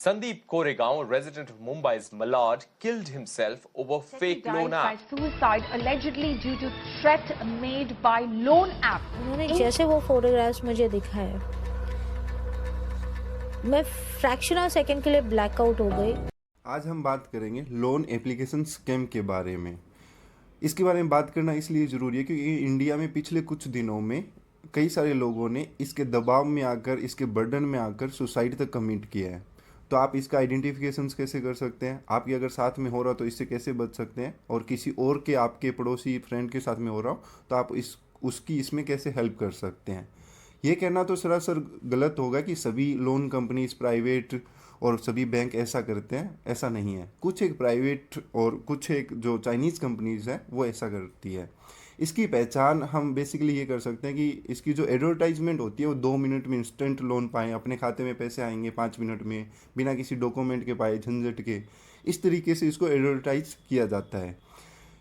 Sandeep Koregaon, a resident of Mumbai's Malad, killed himself over fake loan died by app. suicide allegedly due to threat made by loan app. उन्होंने जैसे वो photographs मुझे दिखाए, मैं fraction of second के लिए blackout हो गई। आज हम बात करेंगे लोन एप्लीकेशन स्कैम के बारे में। इसके बारे में बात करना इसलिए ज़रूरी है क्योंकि इंडिया में पिछले कुछ दिनों में कई सारे लोगों ने इसके दबाव में आकर, इसके बर्डन में आकर सुसाइड तक कमिट किया है। तो आप इसका आइडेंटिफिकेशन कैसे कर सकते हैं, आपके अगर साथ में हो रहा तो इससे कैसे बच सकते हैं, और किसी और के आपके पड़ोसी फ्रेंड के साथ में हो रहा हो तो आप उसकी इसमें कैसे हेल्प कर सकते हैं। ये कहना तो सरासर गलत होगा कि सभी लोन कंपनीज प्राइवेट और सभी बैंक ऐसा करते हैं, ऐसा नहीं है। कुछ एक प्राइवेट और कुछ एक जो चाइनीज़ कंपनीज है वो ऐसा करती है। इसकी पहचान हम बेसिकली ये कर सकते हैं कि इसकी जो एडवर्टाइजमेंट होती है वो 2 मिनट में इंस्टेंट लोन पाएँ, अपने खाते में पैसे आएंगे 5 मिनट में, बिना किसी डॉक्यूमेंट के पाए, झंझट के। इस तरीके से इसको एडवर्टाइज किया जाता है।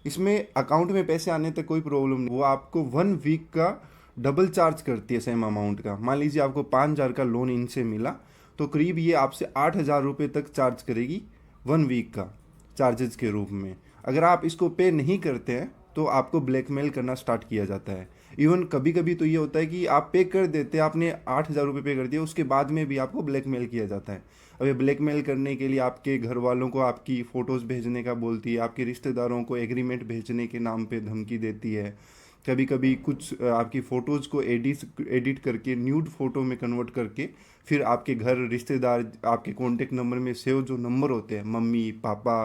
इसमें अकाउंट में पैसे आने तक कोई प्रॉब्लम नहीं, वो आपको 1 वीक का डबल चार्ज करती है सेम अमाउंट का। मान लीजिए आपको 5,000 का लोन इनसे मिला तो करीब ये आपसे 8,000 रुपये तक चार्ज करेगी 1 वीक का चार्जेस के रूप में। अगर आप इसको पे नहीं करते हैं तो आपको ब्लैकमेल करना स्टार्ट किया जाता है। इवन कभी कभी तो ये होता है कि आप पे कर देते हैं, आपने 8,000 रुपये पे कर दिया, उसके बाद में भी आपको ब्लैकमेल किया जाता है। अब ये ब्लैकमेल करने के लिए आपके घर वालों को आपकी फ़ोटोज़ भेजने का बोलती है, आपके रिश्तेदारों को एग्रीमेंट भेजने के नाम पे धमकी देती है। कभी कभी कुछ आपकी फ़ोटोज़ को एडिट करके न्यूड फ़ोटो में कन्वर्ट करके फिर आपके घर रिश्तेदार आपके कॉन्टेक्ट नंबर में सेव जो नंबर होते हैं मम्मी पापा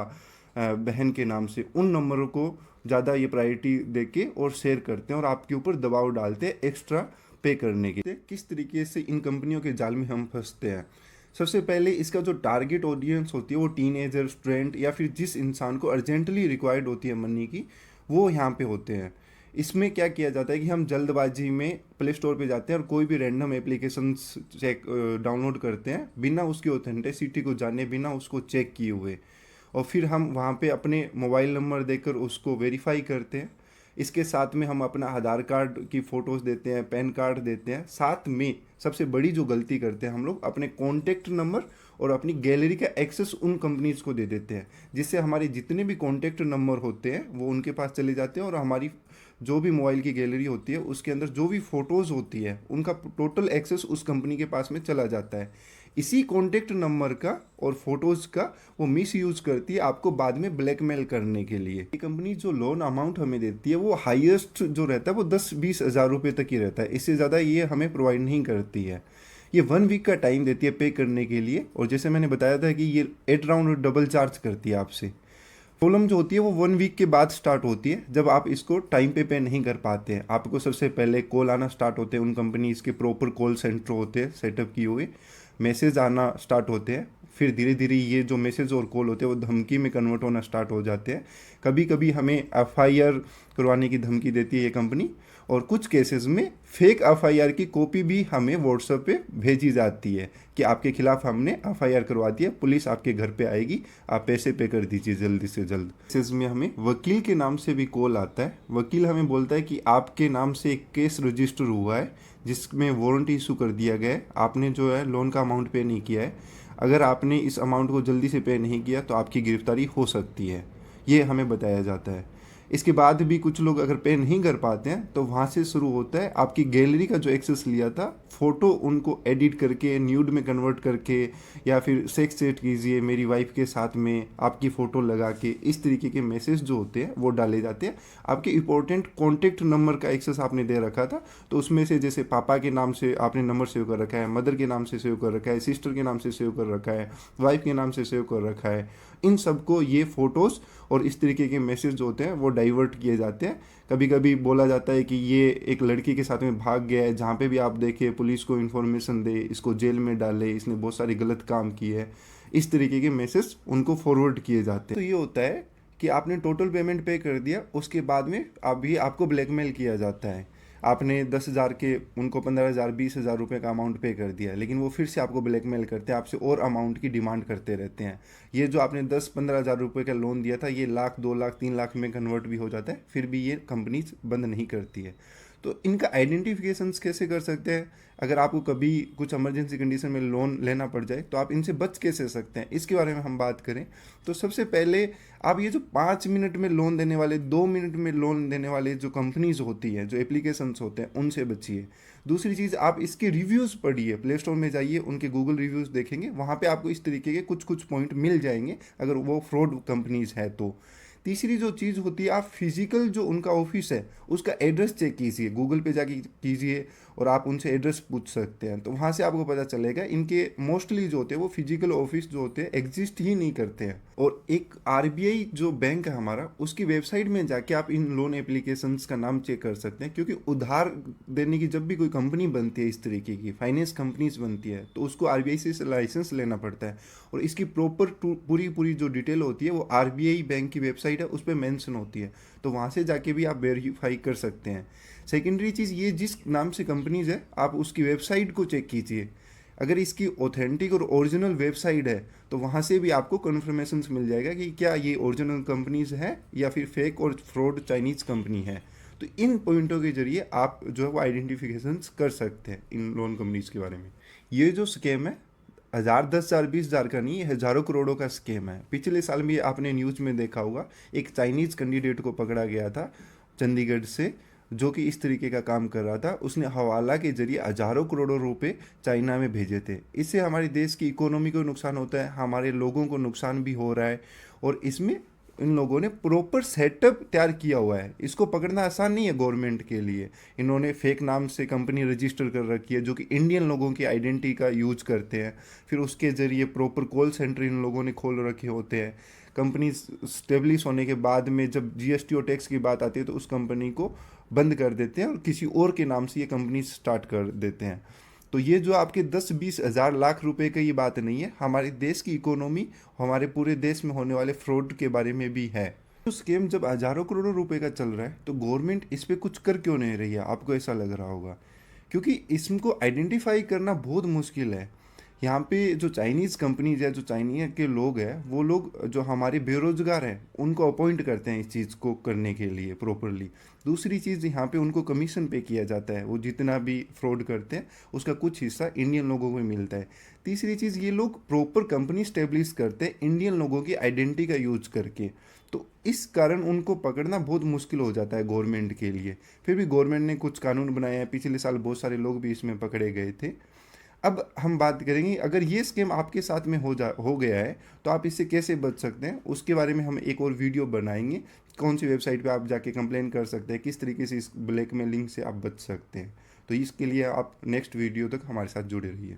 बहन के नाम से, उन नंबरों को ज़्यादा ये प्रायोरिटी देके और शेयर करते हैं और आपके ऊपर दबाव डालते हैं एक्स्ट्रा पे करने के लिए। किस तरीके से इन कंपनियों के जाल में हम फंसते हैं? सबसे पहले इसका जो टारगेट ऑडियंस होती है वो टीनेजर, स्टूडेंट या फिर जिस इंसान को अर्जेंटली रिक्वायर्ड होती है मनी की, वो यहाँ पे होते हैं। इसमें क्या किया जाता है कि हम जल्दबाजी में प्ले स्टोर पे जाते हैं और कोई भी रैंडम एप्लीकेशन डाउनलोड करते हैं बिना उसकी ऑथेंटिसिटी को जाने, बिना उसको चेक किए हुए, और फिर हम वहाँ पे अपने मोबाइल नंबर देकर उसको वेरीफाई करते हैं। इसके साथ में हम अपना आधार कार्ड की फ़ोटोज़ देते हैं, पैन कार्ड देते हैं। साथ में सबसे बड़ी जो गलती करते हैं हम लोग, अपने कॉन्टैक्ट नंबर और अपनी गैलरी का एक्सेस उन कंपनीज़ को दे देते हैं, जिससे हमारे जितने भी कॉन्टैक्ट नंबर होते हैं वो उनके पास चले जाते हैं और हमारी जो भी मोबाइल की गैलरी होती है उसके अंदर जो भी फ़ोटोज़ होती है उनका टोटल एक्सेस उस कंपनी के पास में चला जाता है। इसी कॉन्टैक्ट नंबर का और फोटोज़ का वो मिस यूज़ करती है आपको बाद में ब्लैकमेल करने के लिए। ये कंपनी जो लोन अमाउंट हमें देती है वो हाईएस्ट जो रहता है वो 10-20 हज़ार रुपये तक ही रहता है, इससे ज़्यादा ये हमें प्रोवाइड नहीं करती है। ये 1 वीक का टाइम देती है पे करने के लिए, और जैसे मैंने बताया था कि ये 8 राउंड डबल चार्ज करती है आपसे। प्रॉब्लम जो होती है वो 1 वीक के बाद स्टार्ट होती है, जब आप इसको टाइम पे नहीं कर पाते हैं। आपको सबसे पहले कॉल आना स्टार्ट होते हैं, उन कंपनीज के प्रॉपर कॉल सेंटर होते हैं सेटअप किए हुए, मैसेज आना स्टार्ट होते हैं। फिर धीरे धीरे ये जो मैसेज और कॉल होते हैं वो धमकी में कन्वर्ट होना स्टार्ट हो जाते हैं। कभी कभी हमें एफआईआर करवाने की धमकी देती है ये कंपनी, और कुछ केसेस में फेक एफआईआर की कॉपी भी हमें व्हाट्सएप पे भेजी जाती है कि आपके खिलाफ हमने एफआईआर करवा दिया, पुलिस आपके घर पे आएगी, आप पैसे पे कर दीजिए जल्दी से जल्द। केसेस में हमें वकील के नाम से भी कॉल आता है। वकील हमें बोलता है कि आपके नाम से एक केस रजिस्टर हुआ है जिसमें वारंट इशू कर दिया गया है, आपने जो है लोन का अमाउंट पे नहीं किया है, अगर आपने इस अमाउंट को जल्दी से पे नहीं किया तो आपकी गिरफ्तारी हो सकती है, ये हमें बताया जाता है। इसके बाद भी कुछ लोग अगर पे नहीं कर पाते हैं तो वहाँ से शुरू होता है आपकी गैलरी का जो एक्सेस लिया था, फ़ोटो उनको एडिट करके न्यूड में कन्वर्ट करके, या फिर सेक्स चैट कीजिए मेरी वाइफ के साथ में आपकी फ़ोटो लगा के, इस तरीके के मैसेज जो होते हैं वो डाले जाते हैं। आपके इंपॉर्टेंट कॉन्टैक्ट नंबर का एक्सेस आपने दे रखा था तो उसमें से जैसे पापा के नाम से आपने नंबर सेव कर रखा है, मदर के नाम से सेव कर रखा है, सिस्टर के नाम से सेव कर रखा है, वाइफ के नाम से सेव कर रखा है, इन सबको ये फ़ोटोज़ और इस तरीके के मैसेज होते हैं वो डाइवर्ट किए जाते हैं। कभी कभी बोला जाता है कि ये एक लड़की के साथ में भाग गया है, जहाँ पे भी आप देखें पुलिस को इन्फॉर्मेशन दे, इसको जेल में डाले, इसने बहुत सारे गलत काम किए हैं, इस तरीके के मैसेज उनको फॉरवर्ड किए जाते हैं। तो ये होता है कि आपने टोटल पेमेंट पे कर दिया, उसके बाद में अभी आपको ब्लैकमेल किया जाता है। आपने 10,000 के उनको 15,000 20,000 रुपये का अमाउंट पे कर दिया, लेकिन वो फिर से आपको ब्लैकमेल करते हैं, आपसे और अमाउंट की डिमांड करते रहते हैं। ये जो आपने 10-15 हज़ार रुपये का लोन दिया था ये 1 लाख 2 लाख 3 लाख में कन्वर्ट भी हो जाता है, फिर भी ये कंपनीज बंद नहीं करती है। तो इनका आइडेंटिफिकेशंस कैसे कर सकते हैं? अगर आपको कभी कुछ इमरजेंसी कंडीशन में लोन लेना पड़ जाए तो आप इनसे बच कैसे सकते हैं, इसके बारे में हम बात करें तो सबसे पहले आप ये जो 5 मिनट में लोन देने वाले, 2 मिनट में लोन देने वाले जो कंपनीज होती हैं, जो एप्लीकेशंस होते हैं, उनसे बचिए। दूसरी चीज़, आप इसके रिव्यूज़ पढ़िए, प्ले स्टोर में जाइए, उनके गूगल रिव्यूज़ देखेंगे, वहाँ पे आपको इस तरीके के कुछ कुछ पॉइंट मिल जाएंगे अगर वो फ्रॉड कंपनीज है तो। तीसरी जो चीज़ होती है, आप फिजिकल जो उनका ऑफिस है उसका एड्रेस चेक कीजिए, गूगल पे जाके कीजिए और आप उनसे एड्रेस पूछ सकते हैं, तो वहाँ से आपको पता चलेगा। इनके मोस्टली जो होते हैं वो फिजिकल ऑफिस जो होते हैं एग्जिस्ट ही नहीं करते हैं। और एक आरबीआई जो बैंक है हमारा, उसकी वेबसाइट में जाके आप इन लोन एप्लीकेशंस का नाम चेक कर सकते हैं, क्योंकि उधार देने की जब भी कोई कंपनी बनती है, इस तरीके की फाइनेंस कंपनीज बनती है, तो उसको आरबीआई से लाइसेंस लेना पड़ता है और इसकी प्रॉपर पूरी जो डिटेल होती है वो आरबीआई बैंक की वेबसाइट है उस पर मेंशन होती है, तो वहाँ से जाके भी आप वेरीफाई कर सकते हैं। सेकेंडरी चीज़, ये जिस नाम से कंपनीज है आप उसकी वेबसाइट को चेक कीजिए, अगर इसकी ऑथेंटिक और ओरिजिनल वेबसाइट है तो वहाँ से भी आपको कन्फर्मेशंस मिल जाएगा कि क्या ये ओरिजिनल कंपनीज है या फिर फेक और फ्रॉड चाइनीज़ कंपनी है। तो इन पॉइंटों के जरिए आप जो है वो आइडेंटिफिकेशंस कर सकते हैं इन लोन कंपनीज के बारे में। ये जो स्कैम है 1000, 10,000, 20,000 का नहीं, ये हज़ारों करोड़ों का स्कैम है। पिछले साल भी आपने न्यूज़ में देखा होगा, एक चाइनीज़ कैंडिडेट को पकड़ा गया था चंडीगढ़ से, जो कि इस तरीके का काम कर रहा था। उसने हवाला के जरिए हज़ारों करोड़ों रुपए चाइना में भेजे थे। इससे हमारे देश की इकोनॉमी को नुकसान होता है, हमारे लोगों को नुकसान भी हो रहा है और इसमें इन लोगों ने प्रॉपर सेटअप तैयार किया हुआ है। इसको पकड़ना आसान नहीं है गवर्नमेंट के लिए। इन्होंने फेक नाम से कंपनी रजिस्टर कर रखी है जो कि इंडियन लोगों की आइडेंटिटी का यूज करते हैं, फिर उसके ज़रिए प्रॉपर कॉल सेंटर इन लोगों ने खोल रखे होते हैं। कंपनी स्टेब्लिश होने के बाद में जब जीएसटी और टैक्स की बात आती है तो उस कंपनी को बंद कर देते हैं और किसी और के नाम से ये कंपनी स्टार्ट कर देते हैं। तो ये जो आपके 10-20 हज़ार लाख रुपए का ये बात नहीं है, हमारे देश की इकोनॉमी, हमारे पूरे देश में होने वाले फ्रॉड के बारे में भी है। तो स्कैम जब हज़ारों करोड़ों रुपए का चल रहा है तो गवर्नमेंट इस पर कुछ कर क्यों नहीं रही है, आपको ऐसा लग रहा होगा। क्योंकि इसको आइडेंटिफाई करना बहुत मुश्किल है। यहाँ पे जो चाइनीज़ कंपनीज है, जो चाइनीज के लोग हैं, वो लोग जो हमारे बेरोजगार हैं उनको अपॉइंट करते हैं इस चीज़ को करने के लिए प्रॉपरली। दूसरी चीज़, यहाँ पे उनको कमीशन पे किया जाता है, वो जितना भी फ्रॉड करते हैं उसका कुछ हिस्सा इंडियन लोगों को मिलता है। तीसरी चीज़, ये लोग प्रॉपर कंपनी स्टेब्लिश करते हैं इंडियन लोगों की आइडेंटिटी का यूज करके, तो इस कारण उनको पकड़ना बहुत मुश्किल हो जाता है गवर्नमेंट के लिए। फिर भी गवर्नमेंट ने कुछ कानून बनाए हैं, पिछले साल बहुत सारे लोग भी इसमें पकड़े गए थे। अब हम बात करेंगे, अगर ये स्कैम आपके साथ में हो गया है तो आप इससे कैसे बच सकते हैं, उसके बारे में हम एक और वीडियो बनाएंगे। कौन सी वेबसाइट पे आप जाके कंप्लेन कर सकते हैं, किस तरीके से इस ब्लैकमेलिंग से आप बच सकते हैं। तो इसके लिए आप नेक्स्ट वीडियो तक हमारे साथ जुड़े रहिए।